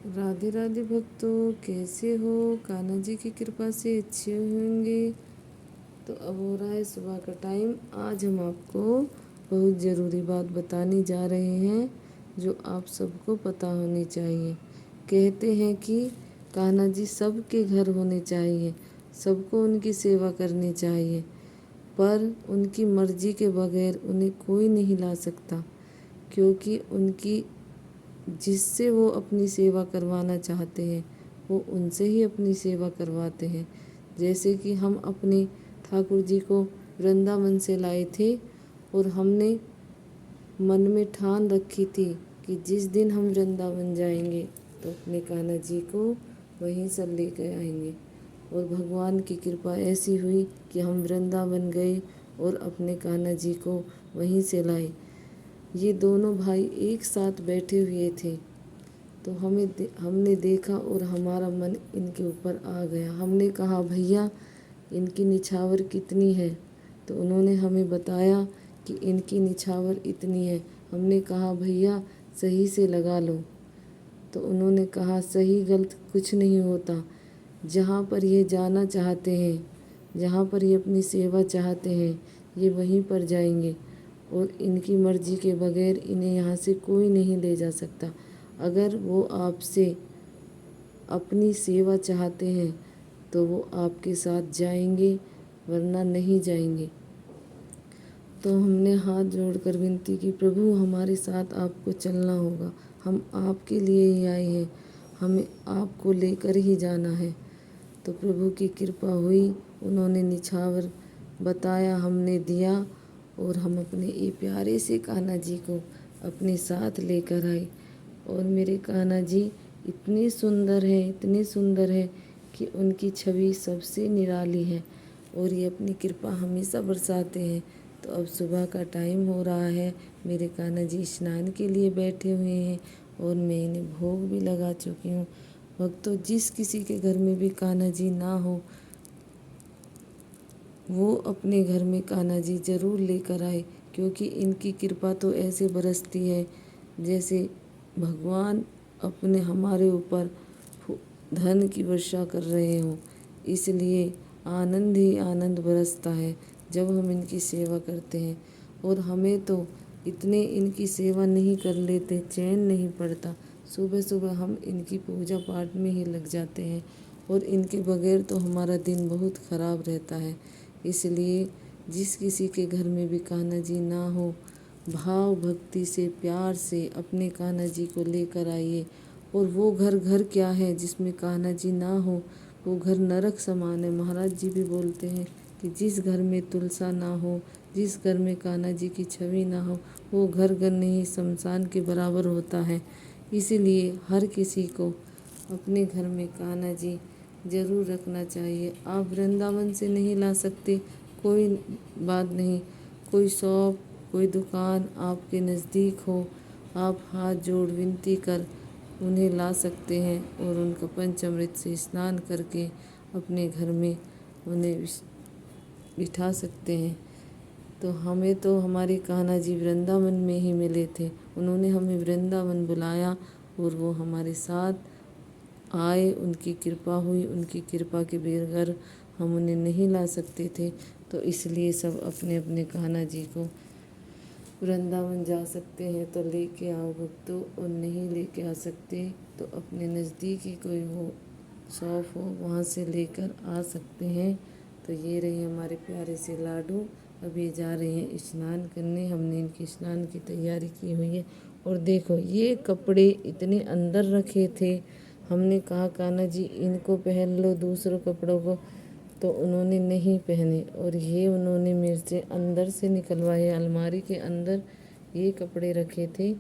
राधे राधे भक्तों, कैसे हो? कान्हा जी की कृपा से अच्छे होंगे। तो अब हो रहा है सुबह का टाइम। आज हम आपको बहुत ज़रूरी बात बताने जा रहे हैं जो आप सबको पता होनी चाहिए। कहते हैं कि कान्हा जी सबके घर होने चाहिए, सबको उनकी सेवा करनी चाहिए, पर उनकी मर्जी के बगैर उन्हें कोई नहीं ला सकता, क्योंकि उनकी जिससे वो अपनी सेवा करवाना चाहते हैं वो उनसे ही अपनी सेवा करवाते हैं। जैसे कि हम अपने ठाकुर जी को वृंदावन से लाए थे और हमने मन में ठान रखी थी कि जिस दिन हम वृंदावन जाएंगे तो अपने कान्हा जी को वहीं से लेकर आएंगे। और भगवान की कृपा ऐसी हुई कि हम वृंदावन गए और अपने कान्हा जी को वहीं से लाए। ये दोनों भाई एक साथ बैठे हुए थे तो हमने देखा और हमारा मन इनके ऊपर आ गया। हमने कहा, भैया इनकी निछावर कितनी है? तो उन्होंने हमें बताया कि इनकी निछावर इतनी है। हमने कहा, भैया सही से लगा लो। तो उन्होंने कहा, सही गलत कुछ नहीं होता, जहाँ पर ये जाना चाहते हैं, जहाँ पर ये अपनी सेवा चाहते हैं, ये वहीं पर जाएंगे और इनकी मर्जी के बगैर इन्हें यहाँ से कोई नहीं ले जा सकता। अगर वो आपसे अपनी सेवा चाहते हैं तो वो आपके साथ जाएंगे, वरना नहीं जाएंगे। तो हमने हाथ जोड़कर विनती की, प्रभु हमारे साथ आपको चलना होगा, हम आपके लिए ही आए हैं, हमें आपको लेकर ही जाना है। तो प्रभु की कृपा हुई, उन्होंने निछावर बताया, हमने दिया और हम अपने ये प्यारे से कान्हा जी को अपने साथ लेकर आए। और मेरे कान्हा जी इतने सुंदर है, इतने सुंदर है कि उनकी छवि सबसे निराली है और ये अपनी कृपा हमेशा बरसाते हैं। तो अब सुबह का टाइम हो रहा है, मेरे कान्हा जी स्नान के लिए बैठे हुए हैं और मैं इन्हें भोग भी लगा चुकी हूँ। भक्तों, जिस किसी के घर में भी कान्हा जी ना हो वो अपने घर में कान्हा जी ज़रूर लेकर आए, क्योंकि इनकी कृपा तो ऐसे बरसती है जैसे भगवान अपने हमारे ऊपर धन की वर्षा कर रहे हों। इसलिए आनंद ही आनंद बरसता है जब हम इनकी सेवा करते हैं। और हमें तो इतने इनकी सेवा नहीं कर लेते चैन नहीं पड़ता। सुबह सुबह हम इनकी पूजा पाठ में ही लग जाते हैं और इनके बगैर तो हमारा दिन बहुत ख़राब रहता है। इसलिए जिस किसी के घर में भी कान्हा जी ना हो, भाव भक्ति से प्यार से अपने कान्हा जी को लेकर आइए। और वो घर घर क्या है जिसमें कान्हा जी ना हो, वो घर नरक समान है। महाराज जी भी बोलते हैं कि जिस घर में तुलसा ना हो, जिस घर में कान्हा जी की छवि ना हो, वो घर नहीं शमशान के बराबर होता है। इसीलिए हर किसी को अपने घर में कान्हा जी ज़रूर रखना चाहिए। आप वृंदावन से नहीं ला सकते, कोई बात नहीं, कोई शॉप कोई दुकान आपके नज़दीक हो, आप हाथ जोड़ विनती कर उन्हें ला सकते हैं और उनका पंचामृत से स्नान करके अपने घर में उन्हें बिठा सकते हैं। तो हमें तो हमारे कान्हा जी वृंदावन में ही मिले थे, उन्होंने हमें वृंदावन बुलाया और वो हमारे साथ आए, उनकी कृपा हुई। उनकी कृपा के बगैर हम उन्हें नहीं ला सकते थे। तो इसलिए सब अपने अपने कान्हा जी को वृंदावन जा सकते हैं तो लेके आओ भक्तों, और नहीं लेके आ सकते तो अपने नज़दीक ही कोई हो शॉप हो वहाँ से लेकर आ सकते हैं। तो ये रही हमारे प्यारे से लाडू, अभी जा रहे हैं स्नान करने। हमने इनकी स्नान की तैयारी की हुई है। और देखो ये कपड़े इतने अंदर रखे थे, हमने कहा कान्हा जी इनको पहन लो दूसरों कपड़ों को, तो उन्होंने नहीं पहने और ये उन्होंने मेरे से अंदर से निकलवाए। अलमारी के अंदर ये कपड़े रखे थे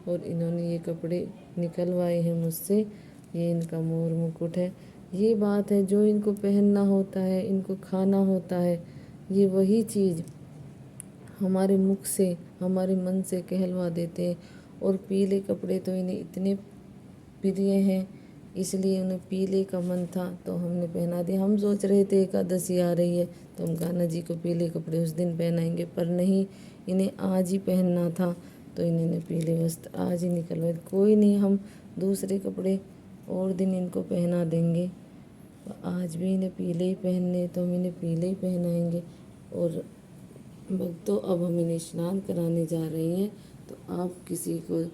और इन्होंने ये कपड़े निकलवाए हैं मुझसे। ये इनका मोर मुकुट है। ये बात है, जो इनको पहनना होता है, इनको खाना होता है, ये वही चीज़ हमारे मुख से हमारे मन से कहलवा देते हैं। और पीले कपड़े तो इन्हें इतने प्रिय हैं, इसलिए उन्हें पीले का मन था तो हमने पहना दिया। हम सोच रहे थे एकादशी आ रही है तो हम कान्हा जी को पीले कपड़े उस दिन पहनाएंगे, पर नहीं, इन्हें आज ही पहनना था तो इन्होंने पीले वस्त्र आज ही निकलवाए। कोई नहीं, हम दूसरे कपड़े और दिन इनको पहना देंगे। आज भी इन्हें पीले ही पहनने, तो हम इन्हें पीले ही पहनाएंगे। और भक्तों, अब हम इन्हें स्नान कराने जा रहे हैं। तो आप किसी को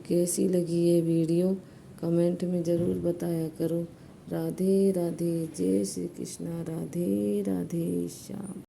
कैसी लगी ये वीडियो कमेंट में ज़रूर बताया करो। राधे राधे, जय श्री कृष्णा, राधे राधे श्याम।